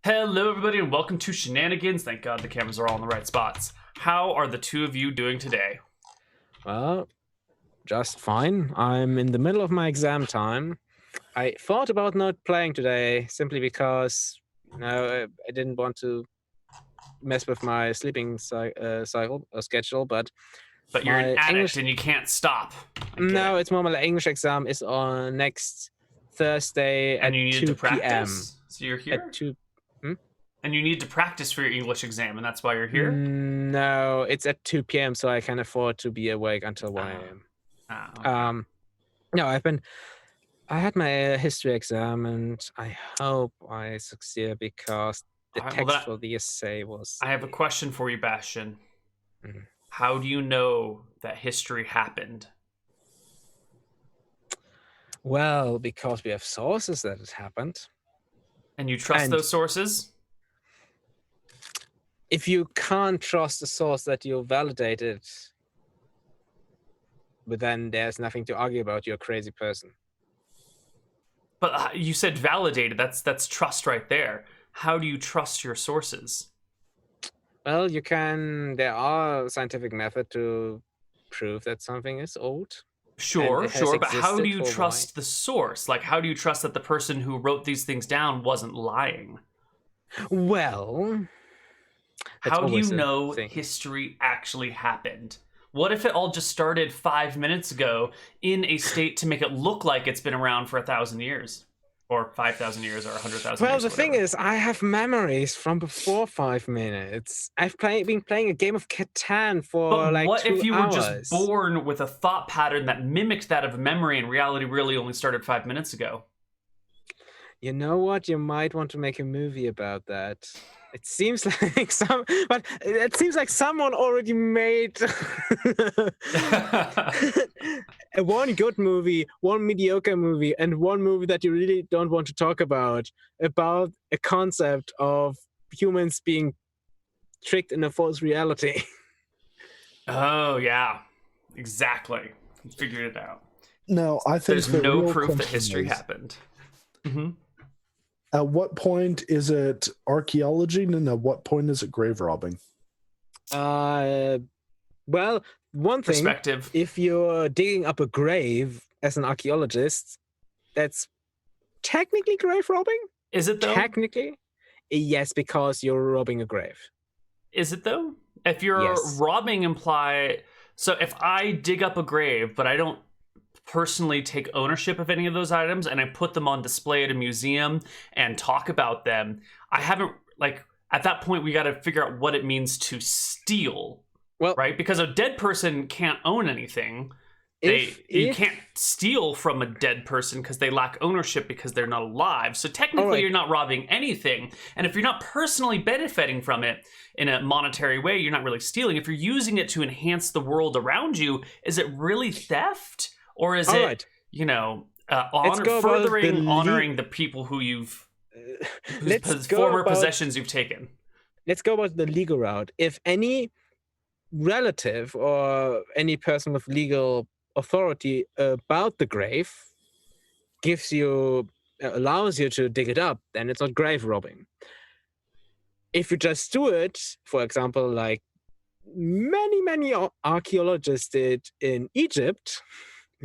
Hello, everybody, and welcome to Shenanigans. Thank God the cameras are all in the right spots. How are the two of you doing today? Well, just fine. I'm in the middle of my exam time. I thought about not playing today simply because, I didn't want to mess with my sleeping cycle or schedule, but But you're an my addict English... and you can't stop. I get No, it. it's more my English exam is on next Thursday And at you needed 2 to p.m. practice? So you're At here? 2... Hmm? And you need to practice for your English exam, and that's why you're here? No, it's at 2 p.m., so I can afford to be awake until 1 a.m. Okay. No, I had my history exam, and I hope I succeed because the All right, well, text for the essay was... I have a question for you, Bastian. Mhm. How do you know that history happened? Well, because we have sources that it happened. And you trust And those sources? if you can't trust the source that you validated, but then there's nothing to argue about, you're a crazy person. But you said validated. That's trust right there. How do you trust your sources? Well, there are scientific method to prove that something is old. And Sure, it has sure, but how do existed you for a while. trust the source? Like, how do you trust that the person who wrote these things down wasn't lying? Well, that's How do you always a know thing. history actually happened? What if it all just started 5 minutes ago in a state to make it look like it's been around for 1,000 years? Or 5,000 years or 100,000 Well, years? the thing is, I have memories from before 5 minutes. Been playing a game of Catan for But like what if 2 you were just hours. born with a thought pattern that mimicked that of memory and reality really only started 5 minutes ago? You know what? You might want to make a movie about that. It seems like it seems like someone already made one good movie, one mediocre movie, and one movie that you really don't want to talk about a concept of humans being tricked in a false reality. Oh, yeah. Exactly. Figured it out. No, I think There's the no real proof that question history is, happened. Mm-hmm. at what point is it archaeology and at what point is it grave robbing? Well, one thing, Perspective. if you're digging up a grave as an archaeologist, that's technically grave robbing. Is it though? Technically, yes, because you're robbing a grave. Is it though? If you're Yes. robbing so if I dig up a grave, but I don't personally take ownership of any of those items and I put them on display at a museum and talk about them, I haven't, like, at that point we got to figure out what it means to steal. Well, right? Because a dead person can't own anything. You can't steal from a dead person because they lack ownership because they're not alive. So technically, you're not robbing anything. And if you're not personally benefiting from it in a monetary way, you're not really stealing. If you're using it to enhance the world around you, is it really theft? Or is it, honoring the people who whose former possessions you've taken? Let's go about the legal route. If any relative or any person with legal authority about the grave allows you to dig it up, then it's not grave robbing. If you just do it, for example, like many archaeologists did in Egypt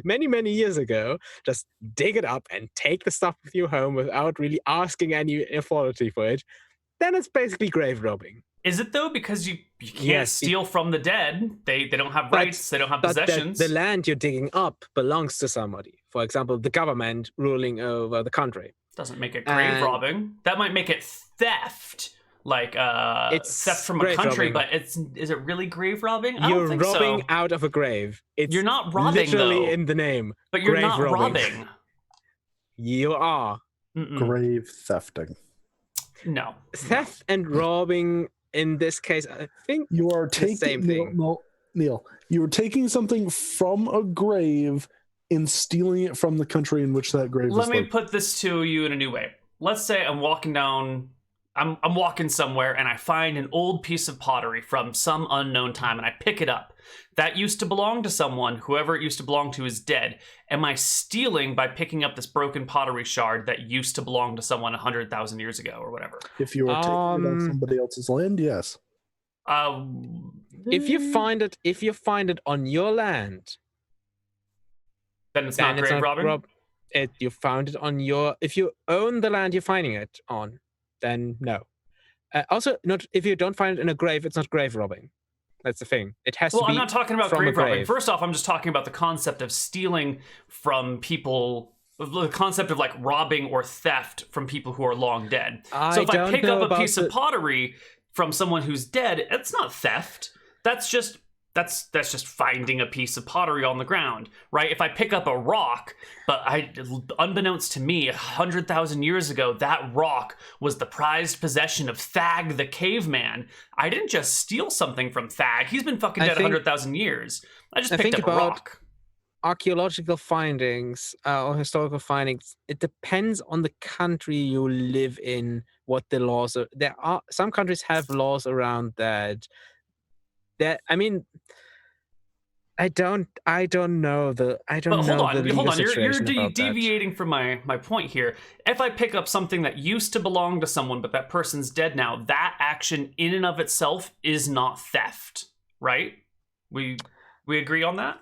many years ago, just dig it up and take the stuff with you home without really asking any authority for it, then it's basically grave robbing. Is it though? Because you can't steal from the dead. They don't have rights. They don't have possessions. The land you're digging up belongs to somebody. For example, the government ruling over the country. Doesn't make it grave robbing. That might make it theft, like it's theft from a country. Robbing. But is it really grave robbing? I don't think so. You're robbing out of a grave. You're not robbing, literally though. In the name. But you're not robbing. You are. Grave thefting. No. Theft and robbing. In this case, I think you are taking the same thing. Neal, you are taking something from a grave and stealing it from the country in which that grave is. Let me put this to you in a new way. Let's say I'm walking down I'm walking somewhere and I find an old piece of pottery from some unknown time and I pick it up. That used to belong to someone. Whoever it used to belong to is dead. Am I stealing by picking up this broken pottery shard that used to belong to someone 100,000 years ago or whatever? If you were taking it on somebody else's land, yes. If you find it on your land, then it's not grave robbing. You found it on your. If you own the land you're finding it on, then no. Also, not if you don't find it in a grave, it's not grave robbing. That's the thing. It has to be. Well, I'm not talking about grave robbing. First off, I'm just talking about the concept of stealing from people. The concept of like robbing or theft from people who are long dead. So if I pick up a piece of pottery from someone who's dead, it's not theft. That's just finding a piece of pottery on the ground, right? If I pick up a rock, but unbeknownst to me, 100,000 years ago, that rock was the prized possession of Thag the caveman. I didn't just steal something from Thag. He's been fucking dead 100,000 years. I just picked up a rock. Archaeological findings or historical findings, it depends on the country you live in, what the laws are. There are some countries have laws around that. I mean, I don't know the legal situation. You're deviating from my point here. If I pick up something that used to belong to someone, but that person's dead now, that action in and of itself is not theft, right? We agree on that?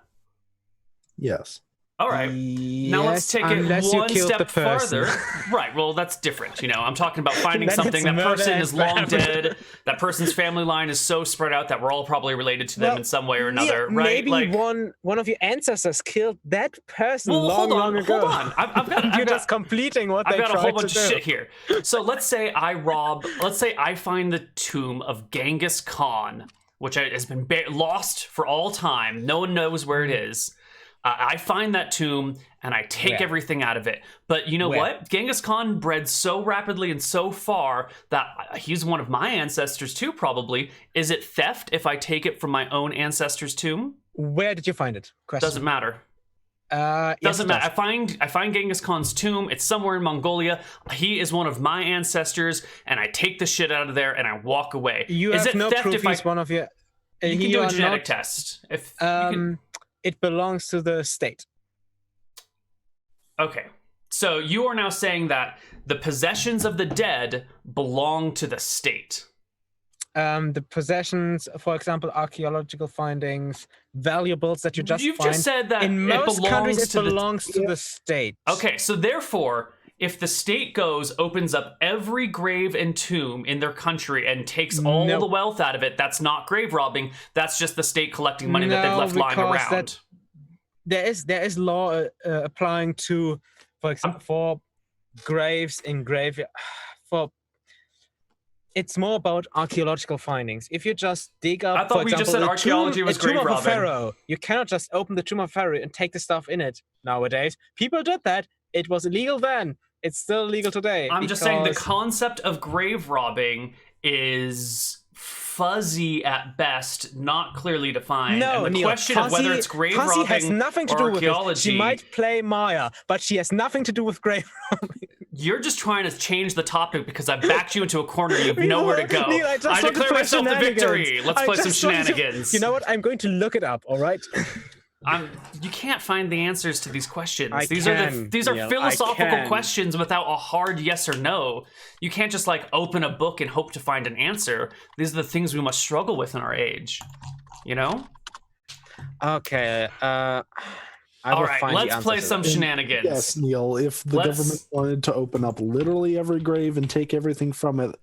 Yes. All right. Now let's take it one step further. Right. Well, that's different. You know, I'm talking about finding something. That person is long dead. That person's family line is so spread out that we're all probably related to them in some way or another. Yeah, right? Maybe one of your ancestors killed that person long ago. Hold on. You're just completing what they tried to do. I've got a whole bunch of shit here. So let's say I find the tomb of Genghis Khan, which has been lost for all time. No one knows where it is. I find that tomb and I take everything out of it. But you know what? Genghis Khan bred so rapidly and so far that he's one of my ancestors too, probably. Is it theft if I take it from my own ancestor's tomb? Where did you find it? Doesn't matter. Doesn't matter. I find Genghis Khan's tomb. It's somewhere in Mongolia. He is one of my ancestors, and I take the shit out of there and I walk away. Is it no theft proof if he's one of your... You can do a genetic test. If you can... It belongs to the state. Okay. So you are now saying that the possessions of the dead belong to the state. The possessions, for example, archaeological findings, valuables that you just You've find. Just said that in most countries it belongs to the state. Okay, so therefore, if the state opens up every grave and tomb in their country and takes all the wealth out of it, that's not grave robbing. That's just the state collecting money that they've left lying around. There is law applying to, for example, for graves in graveyard. It's more about archaeological findings. If you just dig up, I thought we just said archaeology was grave robbing. Pharaoh, you cannot just open the tomb of Pharaoh and take the stuff in it. Nowadays, people did that. It was illegal then. It's still illegal today. I'm just saying the concept of grave robbing is fuzzy at best, not clearly defined. No, and the Neal, question of whether it's grave robbing has nothing to or do archaeology. With it. She might play Maya, but she has nothing to do with grave robbing. You're just trying to change the topic because I backed you into a corner. You have nowhere to go. Neal, I declare myself the victory. Let's play some shenanigans. You know what? I'm going to look it up. All right. You can't find the answers to these questions. These are Neal, philosophical questions without a hard yes or no. You can't just like open a book and hope to find an answer. These are the things we must struggle with in our age. You know? Okay. All right, let's play some shenanigans. Yes, Neal, if the government wanted to open up literally every grave and take everything from it,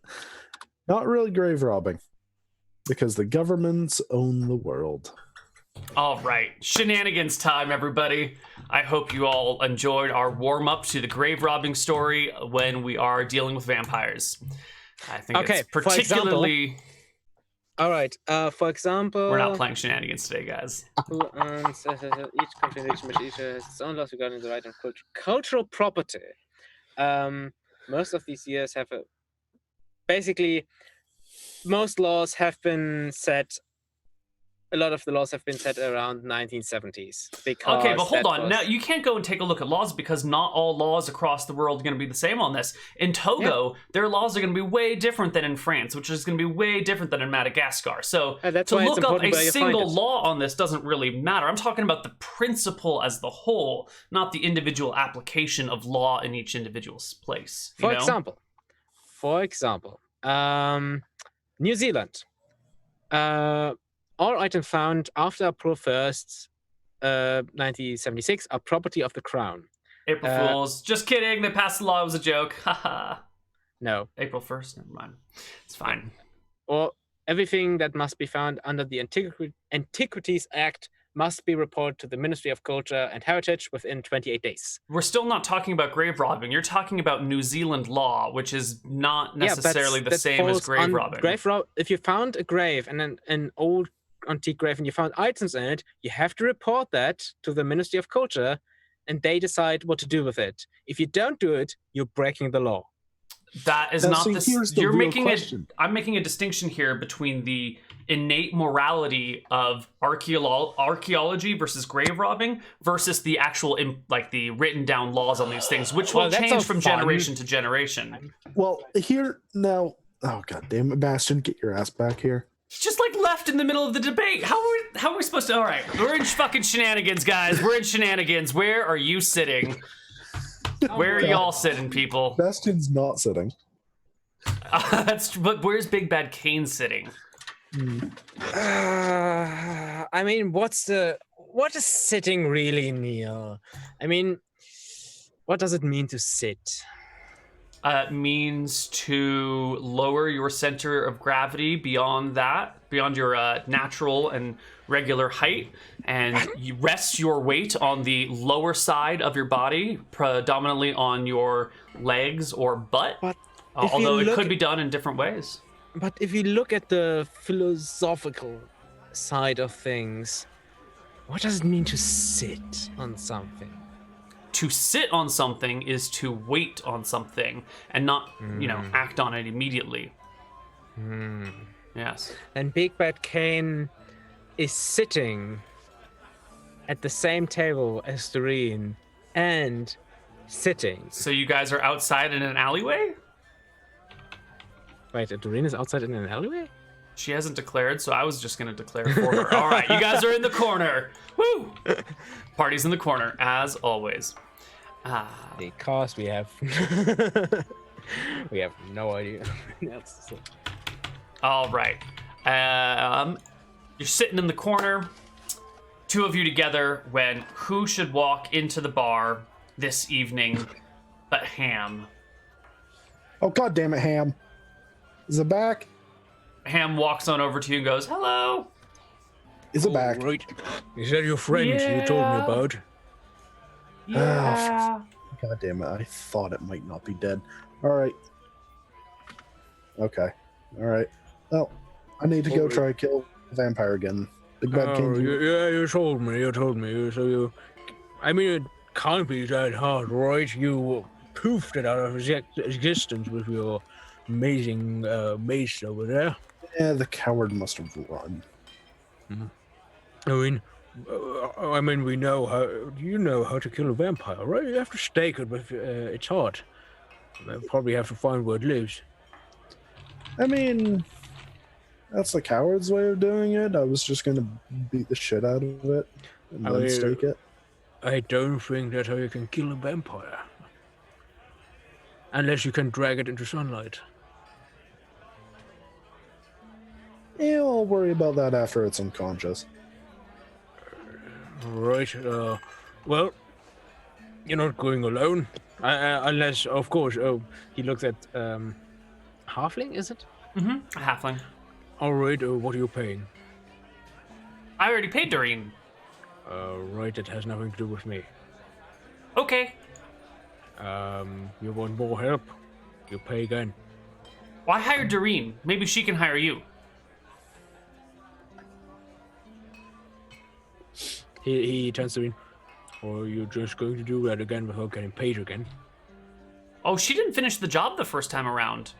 not really grave robbing, because the governments own the world. All right, shenanigans time, everybody. I hope you all enjoyed our warm-up to the grave robbing story when we are dealing with vampires. I think it's particularly... All right, for example... We're not playing shenanigans today, guys. Each country has its own laws regarding the right of cultural property. Most of these years have basically, most laws have been set a lot of the laws have been set around 1970s. Because okay, but hold on. Now, you can't go and take a look at laws because not all laws across the world are going to be the same on this. In Togo, their laws are going to be way different than in France, which is going to be way different than in Madagascar. So to look up a single law on this doesn't really matter. I'm talking about the principle as the whole, not the individual application of law in each individual place. For example, New Zealand. All items found after April 1st, 1976 are property of the Crown. April Fools. Just kidding. They passed the law. It was a joke. Haha. No. April 1st. Never mind. It's fine. Or everything that must be found under the Antiquities Act must be reported to the Ministry of Culture and Heritage within 28 days. We're still not talking about grave robbing. You're talking about New Zealand law, which is not necessarily the same as grave robbing. If you found a grave and an old antique grave and you found items in it, you have to report that to the Ministry of Culture and they decide what to do with it. If you don't do it, you're breaking the law. That is not the you're making question. I'm making a distinction here between the innate morality of archaeology versus grave robbing versus the actual the written down laws on these things, which will change from generation to generation. Well, here now, oh god damn it, Bastian, get your ass back here. He's just left in the middle of the debate. How are we supposed to? All right, we're in fucking shenanigans, guys. We're in shenanigans. Where are you sitting? Where are y'all sitting, people? Bastian's not sitting. But where's Big Bad Kane sitting? I mean, what is sitting really, Neal? I mean, what does it mean to sit? It means to lower your center of gravity beyond your natural and regular height, and you rest your weight on the lower side of your body, predominantly on your legs or butt, although it could be done in different ways. But if you look at the philosophical side of things, what does it mean to sit on something? To sit on something is to wait on something and not, act on it immediately. Yes. And Big Bad Kane is sitting at the same table as Doreen and sitting. So you guys are outside in an alleyway? Wait, Doreen is outside in an alleyway? She hasn't declared, so I was just going to declare for her. All right, you guys are in the corner. Woo! Party's in the corner, as always. Because we have no idea. All right. You're sitting in the corner, two of you together, when who should walk into the bar this evening but Ham? Oh, god damn it, Ham. Is it back? Ham walks on over to you and goes, hello. Is it back? Right. Is that your friend you told me about? Yeah. God damn it, I thought it might not be dead. Alright. Okay. Alright. Well, I need to go try to kill the vampire again. Big Bad King. Yeah, you told me. So I mean, it can't be that hard, right? You poofed it out of existence with your amazing mace over there. Yeah, the coward must have run. I mean, we know how. You know how to kill a vampire, right? You have to stake it with its heart. You probably have to find where it lives. I mean, that's the coward's way of doing it. I was just gonna beat the shit out of it and then stake it. I don't think that's how you can kill a vampire. Unless you can drag it into sunlight. Yeah, I'll worry about that after it's unconscious. Right. Well, you're not going alone. Unless, of course, he looks at halfling, is it? Mm-hmm. A halfling. All right. What are you paying? I already paid Doreen. Right. It has nothing to do with me. Okay. You want more help? You pay again. Well, I hired Doreen. Maybe she can hire you. He turns to me. Or you're just going to do that again without getting paid again? Oh, she didn't finish the job the first time around.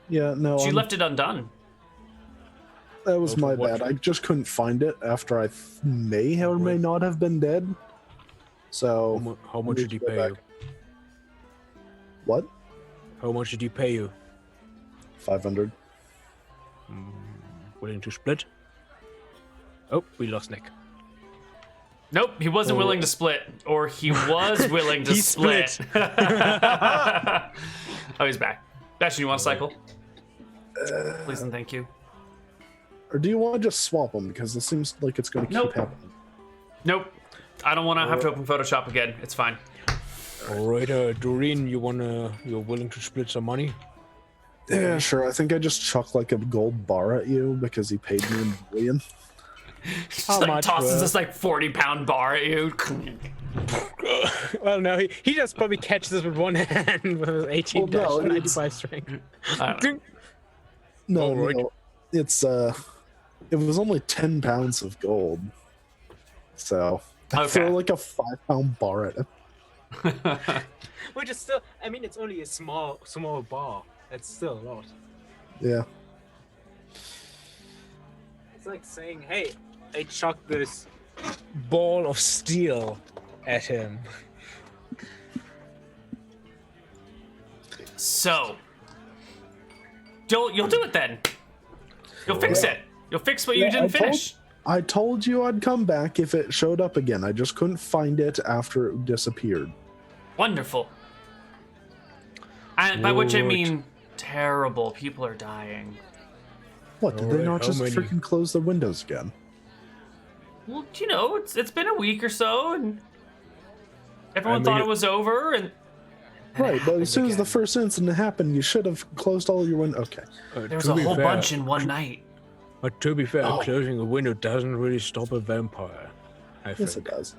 Yeah, no. She left it undone. That was my bad. I just couldn't find it after I may or may not have been dead. So how much did he pay you? What? How much did he pay you? 500. Willing to split? Oh, we lost Nick. Nope, he wasn't willing to split, or he was willing to split. Oh, he's back. Bastian, you want to cycle? Please and thank you. Or do you want to just swap them? Because this seems like it's going to keep happening. Nope. I don't want to have to open Photoshop again. It's fine. All right, Doreen, you're willing to split some money? Yeah, sure. I think I just chucked like a gold bar at you because he paid me in billion. Just like tosses this like 40-pound bar at you. Well, no, he just probably catches this with one hand with his 18-95 strength. No, it's it was only 10 pounds of gold. So I throw like a 5-pound bar at him. Which is still, I mean, it's only a small bar. That's still a lot. Yeah. It's like saying, hey, I chucked this ball of steel at him. So, you'll do it then. You'll fix it. You'll fix what you didn't finish. I told you I'd come back if it showed up again. I just couldn't find it after it disappeared. Wonderful. And by which I mean terrible. People are dying. What, did they not just freaking close the windows again? Well, you know, it's been a week or so, and everyone thought it was over, and right, but as soon as the first incident happened, you should have closed all your windows. Okay. There was a whole bunch in one night. But to be fair, closing a window doesn't really stop a vampire. Yes, it does.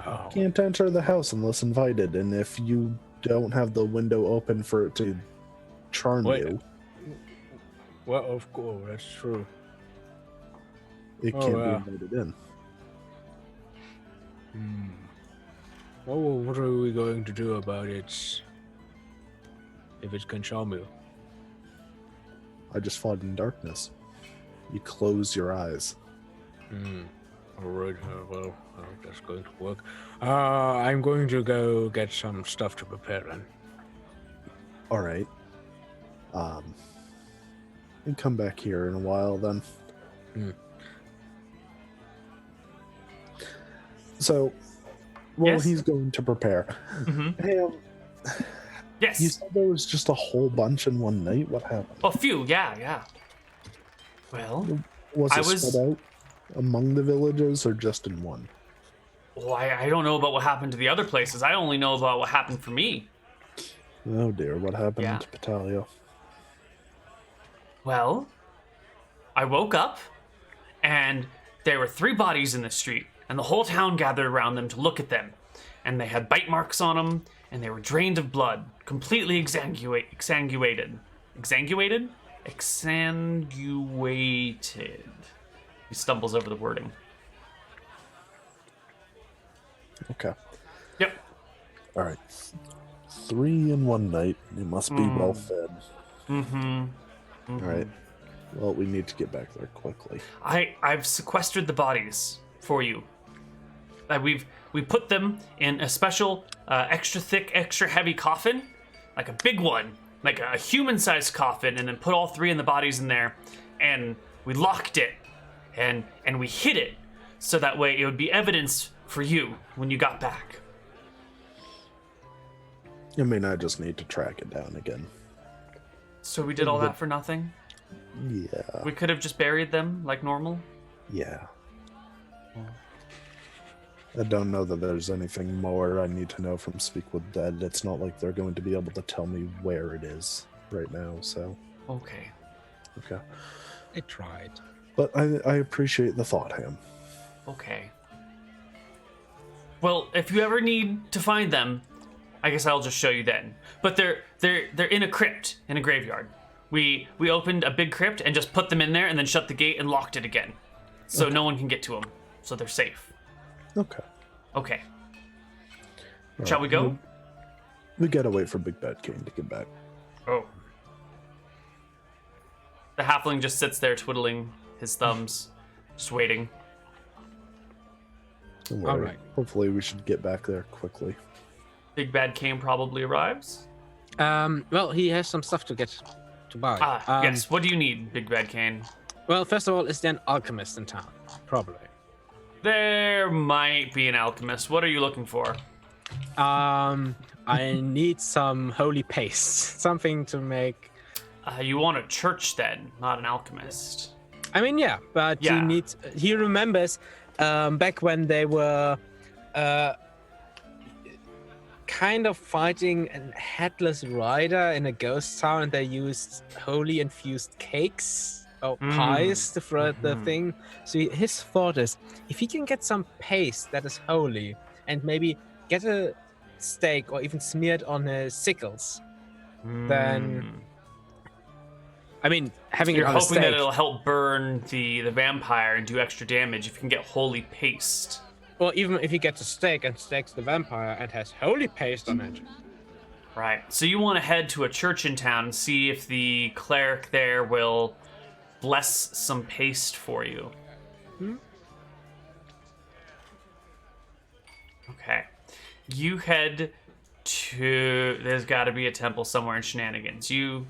Oh. You can't enter the house unless invited, and if you don't have the window open for it to charm you. Well, of course, that's true. It can't be invited in. Oh, well, what are we going to do about it if it can charm you? I just fought in darkness. You close your eyes. Alright, well, that's going to work. I'm going to go get some stuff to prepare then. Alright. And come back here in a while then. So, he's going to prepare. Hey, yes. You said there was just a whole bunch in one night? What happened? A few, yeah. Well, was it spread out among the villages or just in one? Well, I don't know about what happened to the other places. I only know about what happened for me. Oh dear, what happened to Batalio? Well, I woke up and there were 3 bodies in the street, and the whole town gathered around them to look at them. And they had bite marks on them, and they were drained of blood, completely exsanguated. Exsanguated? Exsanguated. He stumbles over the wording. Okay. Yep. All right. 3 in one night. You must be well fed. All right. Well, we need to get back there quickly. I've sequestered the bodies for you. We put them in a special, extra thick, extra heavy coffin, like a big one, like a human-sized coffin, and then put all 3 in the bodies in there, and we locked it, and we hid it, so that way it would be evidence for you when you got back. I mean, I just need to track it down again. So we did all that for nothing? Yeah. We could have just buried them like normal? Yeah. I don't know that there's anything more I need to know from Speak with Dead. It's not like they're going to be able to tell me where it is right now, so... Okay. I tried. But I appreciate the thought, Ham. Okay. Well, if you ever need to find them, I guess I'll just show you then. But they're in a crypt, in a graveyard. We opened a big crypt and just put them in there and then shut the gate and locked it again. So no one can get to them. So they're safe. Okay. All Shall we go? We gotta wait for Big Bad King to get back. Oh. The halfling just sits there twiddling his thumbs, just waiting. All right. Hopefully we should get back there quickly. Big Bad Cane probably arrives. Well, he has some stuff to buy. Yes. What do you need, Big Bad Cane? Well, first of all, is there an alchemist in town? Probably. There might be an alchemist. What are you looking for? I need some holy paste, something to make. You want a church then, not an alchemist. I mean, yeah, but he remembers back when they were kind of fighting a headless rider in a ghost town, and they used holy infused cakes or pies to throw at the thing. So his thought is, if he can get some paste that is holy and maybe get a stake or even smeared on his sickles, then I mean, having you're it on a hoping stake, that it'll help burn the vampire and do extra damage if you can get holy paste. Well, even if he gets a stake and stakes the vampire and has holy paste on it. Right. So you want to head to a church in town and see if the cleric there will bless some paste for you. Okay. You head to... There's got to be a temple somewhere in Shenanigans. In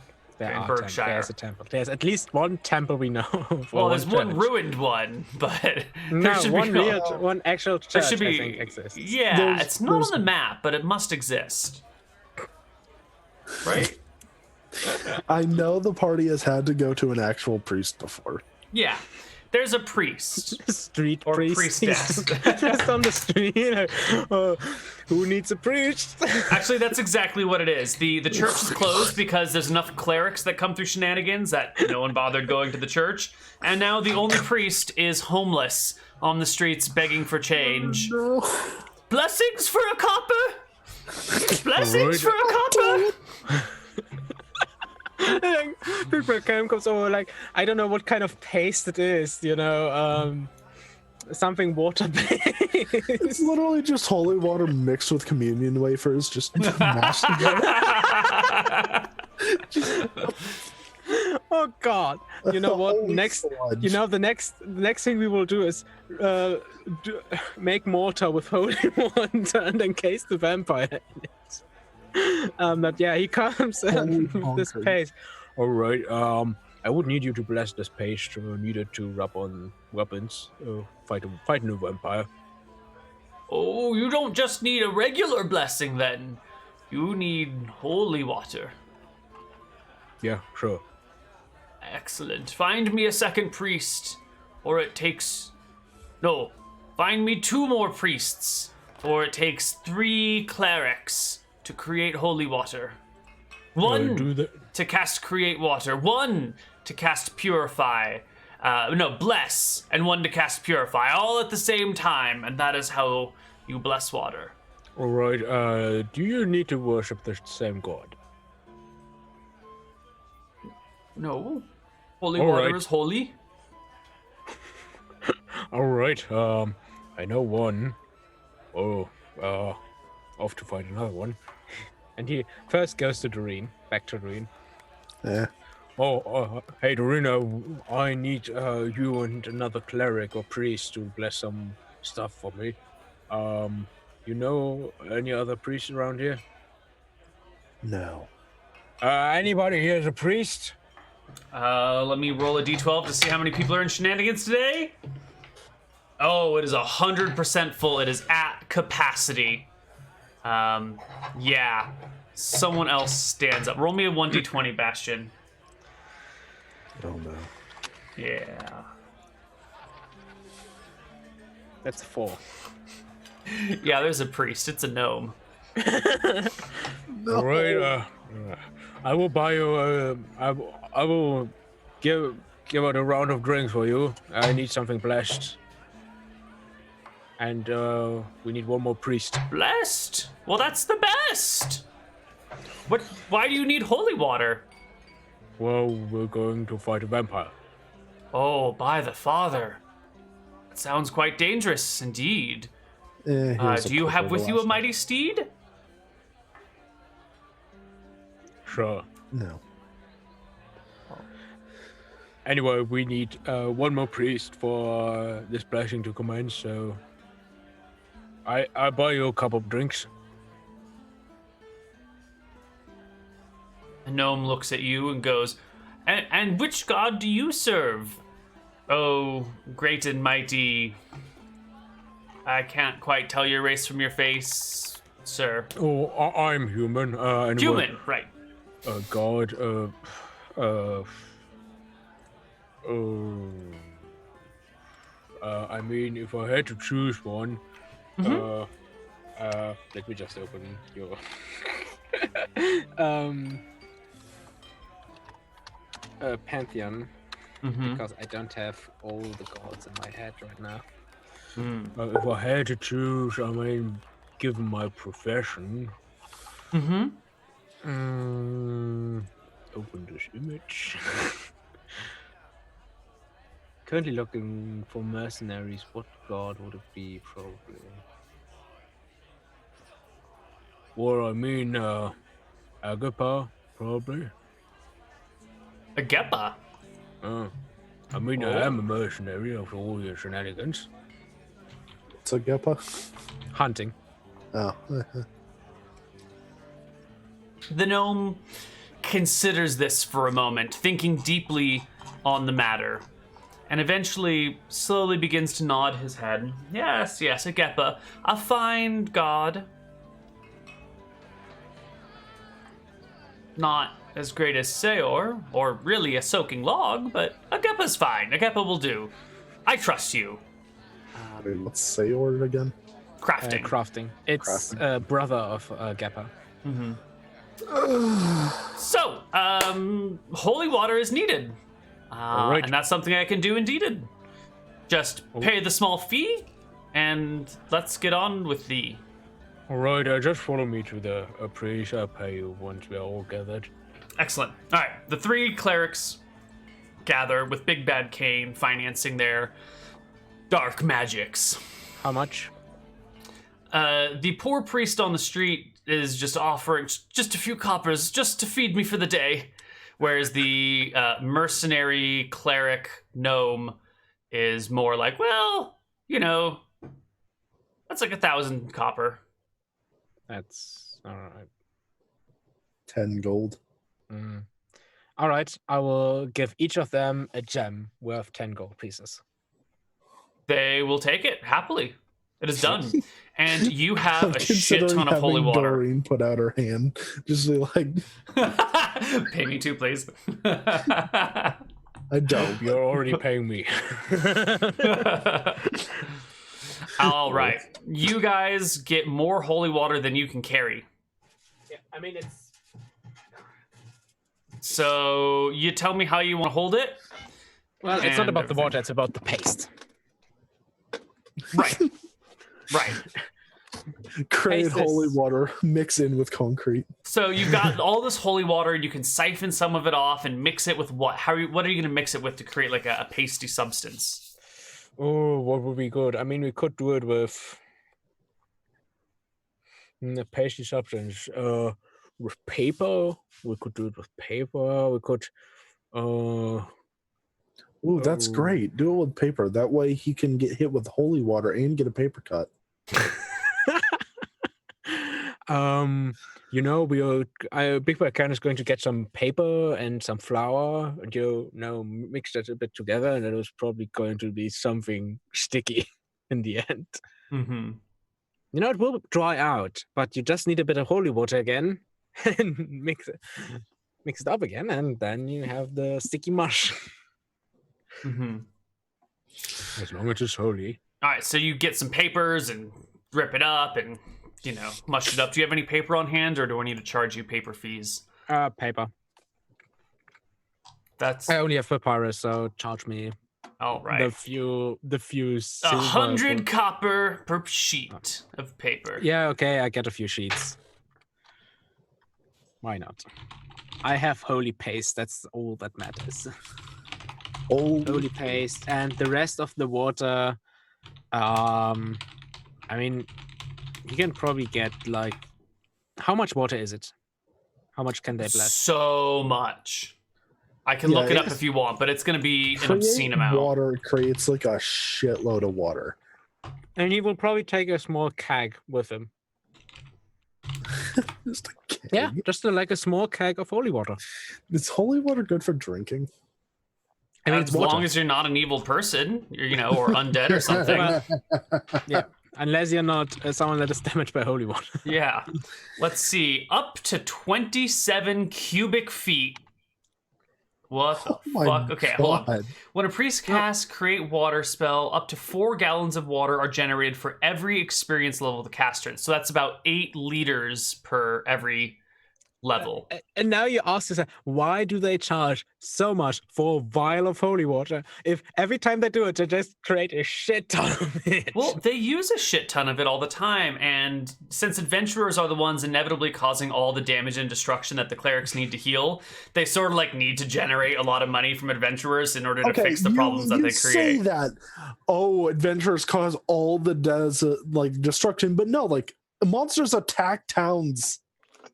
Berkshire. There's a temple. There's at least one temple we know of. Well, there's one ruined one, but no, one actual church there should be, I think exists. Yeah, it's not on the map, but it must exist. Right? I know the party has had to go to an actual priest before. Yeah. There's a priest. Street or priest. priestess. Just on the street. Who needs a priest? Actually, that's exactly what it is. The church is closed because there's enough clerics that come through Shenanigans that no one bothered going to the church. And now the only priest is homeless on the streets begging for change. Oh, no. Blessings for a copper! Blessings for a copper! People comes over like, I don't know what kind of paste it is, something water-based. It's literally just holy water mixed with communion wafers, just mashed together. Oh God! You know what? Next, the next thing we will do is make mortar with holy water and encase the vampire in it. But yeah, he comes with this paste. All right. I would need you to bless this paste needed to rub on weapons, fight a new vampire. Oh, you don't just need a regular blessing then. You need holy water. Yeah, sure. Excellent. Find me a second priest, or it takes... No, find me 2 more priests, or it takes 3 clerics to create holy water. 1 to cast create water, 1 to cast purify. Bless, and 1 to cast purify, all at the same time, and that is how you bless water. All right. Do you need to worship the same god? No. Holy water is holy. All right. I know one. Off to find another one. And he first goes to Doreen, back to Doreen. Yeah. Hey Doreen, I need you and another cleric or priest to bless some stuff for me. You know any other priests around here? No. Anybody here is a priest? Let me roll a d12 to see how many people are in Shenanigans today. Oh, it is 100% full. It is at capacity. Yeah. Someone else stands up. Roll me a 1d20, Bastian. Oh no. Yeah. That's a 4. Yeah, there's a priest. It's a gnome. No. All right. I will buy you. I will give out a round of drinks for you. I need something blessed. And we need 1 more priest. Blessed? Well, that's the best. Why do you need holy water? Well, we're going to fight a vampire. Oh, by the father. It sounds quite dangerous indeed. Do you have with you a mighty steed? Sure. No. Anyway, we need one more priest for this blessing to commence, so I buy you a cup of drinks. The gnome looks at you and goes, and which god do you serve? Oh, great and mighty. I can't quite tell your race from your face, sir. Oh, I'm human. Anyway, Human, right. God, I mean, if I had to choose one, let me just open your, pantheon, because I don't have all the gods in my head right now. If I had to choose, I mean, given my profession, open this image. Currently looking for mercenaries. What god would it be? Probably. Well, I mean, Agrippa, probably. Agrippa? I mean, I am a mercenary after all your shenanigans. What's a Geppa? Hunting. Oh. The gnome considers this for a moment, thinking deeply on the matter, and eventually slowly begins to nod his head. Yes, Agrippa, a fine god. Not as great as Seor, or really a soaking log, but Agrippa's fine. Agrippa will do. I trust you. Wait, what's Seor again? Crafting. Crafting. It's brother of Geppa. So, holy water is needed. Right. And that's something I can do indeed. Just pay the small fee, and let's get on with thee. Alright, just follow me to the priest. I'll pay you once we're all gathered. Excellent. All right, the three clerics gather with Big Bad Cain financing their dark magics. How much? The poor priest on the street is just offering just a few coppers just to feed me for the day, whereas the mercenary cleric gnome is more like, well, you know, that's like 1,000 copper. That's alright. 10 gold. Alright, I will give each of them a gem worth 10 gold pieces. They will take it happily. It is done. And you have a shit ton of holy water. Doreen put out her hand. Just be like, pay me too, please. I don't. You're already paying me. All right. You guys get more holy water than you can carry. Yeah, I mean, it's... So you tell me how you want to hold it? Well, it's not about the water, it's about the paste. Right. Right. Create holy water, mix in with concrete. So you've got all this holy water, and you can siphon some of it off and mix it with what? What are you going to mix it with to create like a pasty substance? Oh, what would be good? I mean, we could do it with a pasty substance. With paper, we could do it with paper. We could. Ooh, that's great. Do it with paper. That way he can get hit with holy water and get a paper cut. You know, Big Bad Cain is going to get some paper and some flour, and mix that a bit together, and it was probably going to be something sticky in the end. Mm-hmm. You know, it will dry out, but you just need a bit of holy water again, and mix it up again, and then you have the sticky mush. Mm-hmm. As long as it's holy. All right, so you get some papers and rip it up and, mush it up. Do you have any paper on hand, or do I need to charge you paper fees? Paper. I only have papyrus, so charge me. All right. The few 100 copper per sheet of paper. Yeah, okay, I get a few sheets. Why not? I have holy paste, that's all that matters. Holy paste, and the rest of the water, I mean, you can probably get, how much water is it? How much can they bless? So much. I can look it up if you want, but it's going to be an obscene amount. Water creates like a shitload of water. And he will probably take a small keg with him. Just a keg? Yeah, just like a small keg of holy water. Is holy water good for drinking? I mean, as long as you're not an evil person, or undead or something. Yeah, unless you're not someone that is damaged by holy water. Yeah. Let's see. Up to 27 cubic feet. What the fuck? Okay, hold on. When a priest casts create water spell, up to 4 gallons of water are generated for every experience level of the caster. So that's about 8 liters per every level. And now you ask yourself, why do they charge so much for a vial of holy water if every time they do it, they just create a shit ton of it? Well, they use a shit ton of it all the time, and since adventurers are the ones inevitably causing all the damage and destruction that the clerics need to heal, they sort of like need to generate a lot of money from adventurers in order to fix the problems that they create. Say that, adventurers cause all the destruction, but no, like monsters attack towns.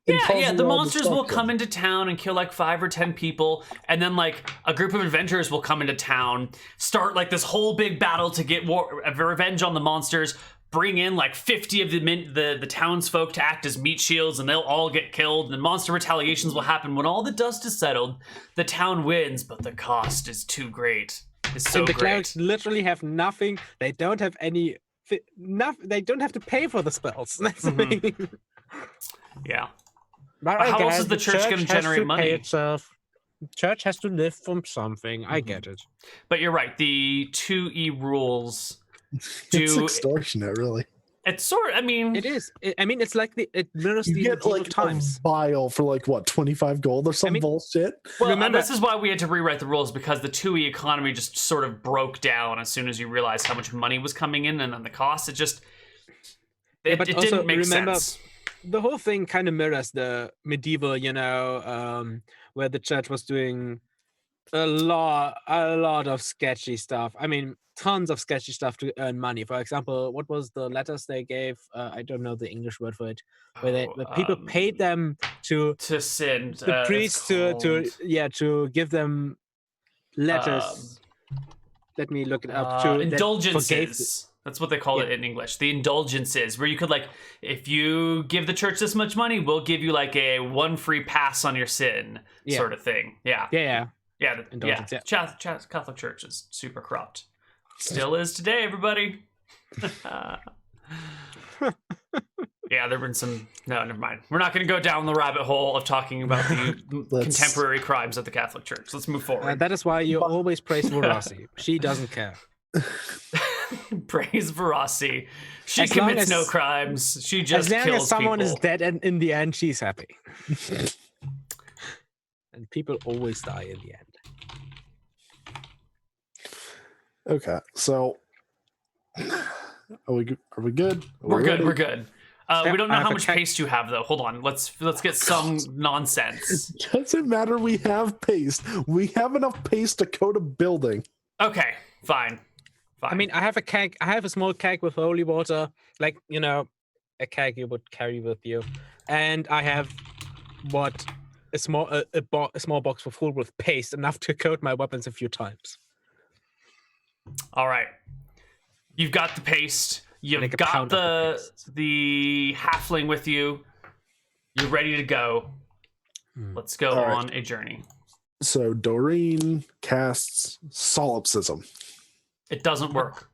Yeah, the monsters will come into town and kill like 5 or 10 people, and then like a group of adventurers will come into town, start like this whole big battle to get revenge on the monsters, bring in like 50 of the townsfolk to act as meat shields, and they'll all get killed, and then monster retaliations will happen. When all the dust is settled, the town wins, but the cost is too great. It's so and the great. clerics literally have nothing. They don't have any... They don't have to pay for the spells. That's the thing. Yeah. But how else is the church going to generate money? Itself. Church has to live from something. I get it. But you're right. The 2E rules do... It's extortionate, really. It's sort of, I mean... It is. It's like it mirrors you the get like times. A vial for like, what, 25 gold or some bullshit? Well, remember, this is why we had to rewrite the rules, because the 2E economy just sort of broke down as soon as you realized how much money was coming in, and then the cost, it just... It didn't make sense. The whole thing kind of mirrors the medieval, where the church was doing a lot of sketchy stuff. I mean, tons of sketchy stuff to earn money. For example, what was the letters they gave? I don't know the English word for it. Where people paid them to send the priests to give them letters. Let me look it up. Indulgences. That's what they call it in English. The indulgences, where you could like, if you give the church this much money, we'll give you like a 1 free pass on your sin sort of thing. Yeah. Catholic Church is super corrupt. Still is today, everybody. Yeah, there've been some... No, never mind. We're not going to go down the rabbit hole of talking about the contemporary crimes of the Catholic Church. Let's move forward. That is why you always praise Verossi. She doesn't care. Praise Verossi. She commits no crimes. She just kills people. As long as someone is dead, and in the end, she's happy. And people always die in the end. Okay, so are we good? We're good. We're good. We don't know how much paste you have, though. Hold on. Let's get some nonsense. It doesn't matter. We have paste. We have enough paste to coat a building. Okay, fine. I mean, I have a keg. I have a small keg with holy water, like a keg you would carry with you, and I have a small box full with paste, enough to coat my weapons a few times. All right, you've got the paste. You've got the halfling with you. You're ready to go. Let's go on a journey. So Doreen casts solipsism. It doesn't work.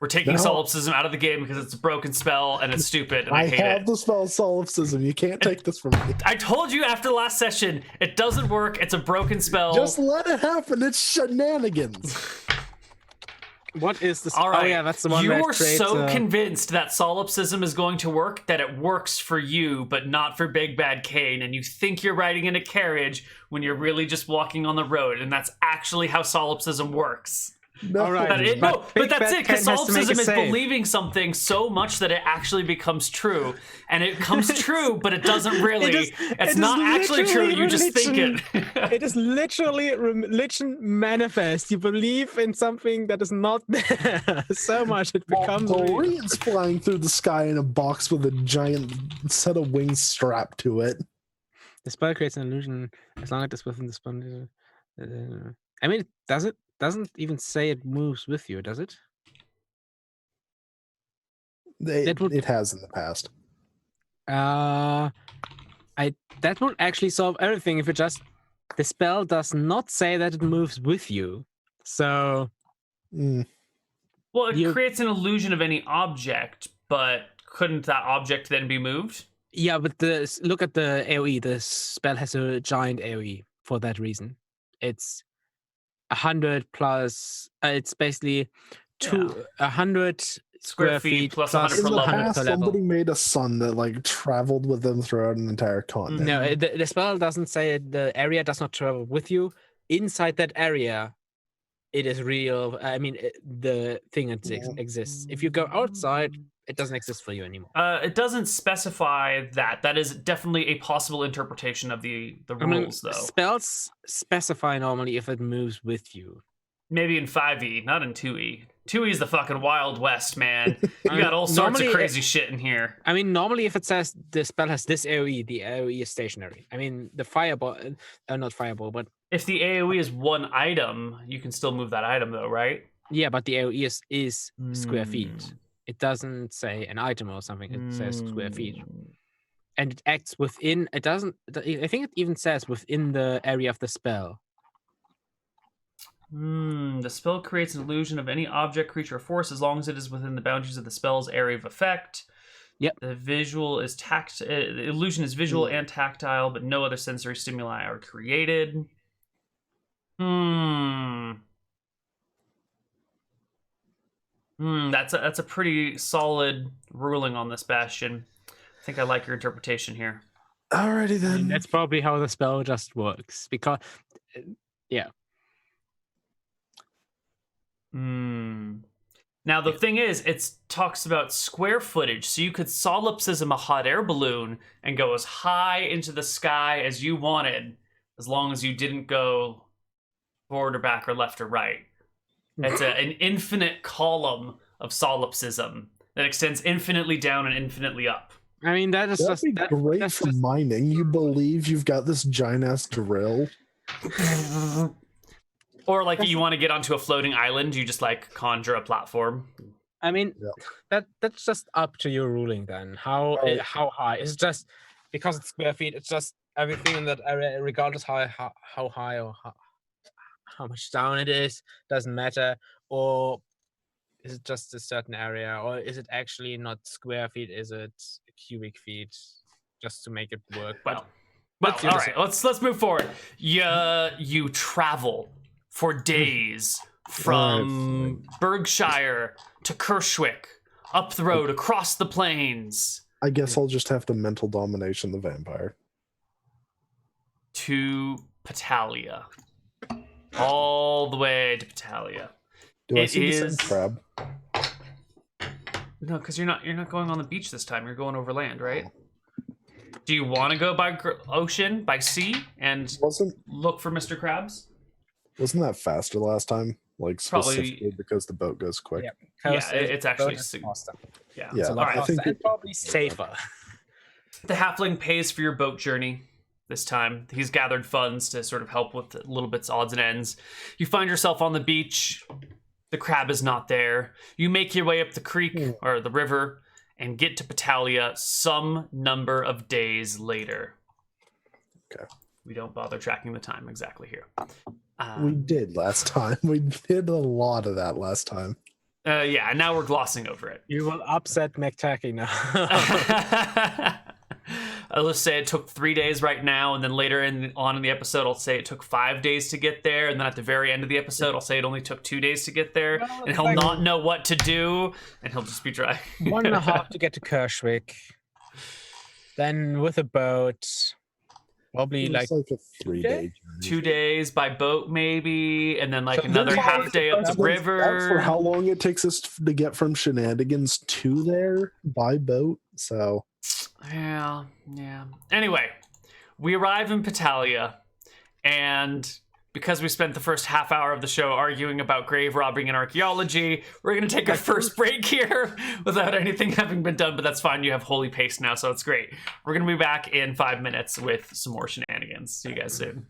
We're taking solipsism out of the game because it's a broken spell and it's stupid and I hate it. I have the spell solipsism. You can't take this from me. I told you after the last session, it doesn't work. It's a broken spell. Just let it happen. It's shenanigans. What is this? All right. Oh, yeah, that's the one. You are so convinced that solipsism is going to work that it works for you, but not for Big Bad Kane, and you think you're riding in a carriage when you're really just walking on the road, and that's actually how solipsism works. No, all right, but that's it, because solipsism is believing something so much that it actually becomes true, and it comes true, but it doesn't really. It's not actually true. You just think it. It is literally religion manifest. You believe in something that is not there so much it becomes. Doreen's flying through the sky in a box with a giant set of wings strapped to it. The spell creates an illusion as long as it's within the spell. I mean, doesn't even say it moves with you, does it? It has in the past. That would actually solve everything if it just the spell does not say that it moves with you. So well, it creates an illusion of any object, but couldn't that object then be moved? Yeah, but look at the AoE. The spell has a giant AoE for that reason. It's 100 plus. It's basically 100 square feet plus 100 per level. Per level. Somebody made a sun that like traveled with them throughout an entire continent. No, the spell doesn't say the area does not travel with you. Inside that area, it is real. I mean, the thing exists. If you go outside, it doesn't exist for you anymore. It doesn't specify that. That is definitely a possible interpretation of the rules, though. Spells specify normally if it moves with you. Maybe in 5e, not in 2e. 2e is the fucking Wild West, man. You got all sorts of crazy shit in here. I mean, normally if it says the spell has this AoE, the AoE is stationary. I mean, the fireball, not fireball, but... If the AoE is one item, you can still move that item, though, right? Yeah, but the AoE is square feet. It doesn't say an item or something. It says square feet. And it acts within... It doesn't... I think it even says within the area of the spell. The spell creates an illusion of any object, creature, or force as long as it is within the boundaries of the spell's area of effect. Yep. The visual is the illusion is visual and tactile, but no other sensory stimuli are created. That's a pretty solid ruling on this, Bastian. I think I like your interpretation here. Alrighty then. I mean, that's probably how the spell just works. Because, yeah. Now, the thing is, it talks about square footage, so you could solipsism a hot air balloon and go as high into the sky as you wanted, as long as you didn't go forward or back or left or right. It's an infinite column of solipsism that extends infinitely down and infinitely up. I mean, that'd be great for mining. You believe you've got this giant-ass drill? Or like you want to get onto a floating island, you just like conjure a platform. I mean, that's just up to your ruling then. How high? It's just because it's square feet. It's just everything in that area, regardless how high or how much down it is, doesn't matter. Or is it just a certain area, or is it actually not square feet? Is it cubic feet? Just to make it work. Well, all right. Let's move forward. You travel for days from Berkshire to Kershwick, up the road, across the plains. I guess I'll just have to mental domination the vampire. To Patalia. All the way to Patalia. Do I see the same crab? No, because you're not going on the beach this time. You're going overland, right? Do you want to go by ocean, by sea, and look for Mr. Krabs? Wasn't that faster last time? Like specifically because the boat goes quick. Yeah, it's actually faster. Yeah, it's a lot faster and probably safer. The halfling pays for your boat journey this time. He's gathered funds to sort of help with little bits, odds and ends. You find yourself on the beach. The crab is not there. You make your way up the creek or the river and get to Patalia some number of days later. Okay. We don't bother tracking the time exactly here. We did last time. We did a lot of that last time. Yeah, and now we're glossing over it. You will upset McTacky now. Let's say it took 3 days right now, and then later on in the episode, I'll say it took 5 days to get there, and then at the very end of the episode, I'll say it only took 2 days to get there, and he'll not know what to do, and he'll just be dry. 1.5 to get to Kershwick. Then with a boat, probably like a 3 day journey. 2 days by boat, maybe, and then like another half day up the river. That's for how long it takes us to get from Shenanigans to there by boat. So, yeah. Anyway, we arrive in Patalia, and because we spent the first half hour of the show arguing about grave robbing and archaeology, we're going to take our first break here without anything having been done, but that's fine. You have holy pace now, so it's great. We're going to be back in 5 minutes with some more shenanigans. See you guys soon.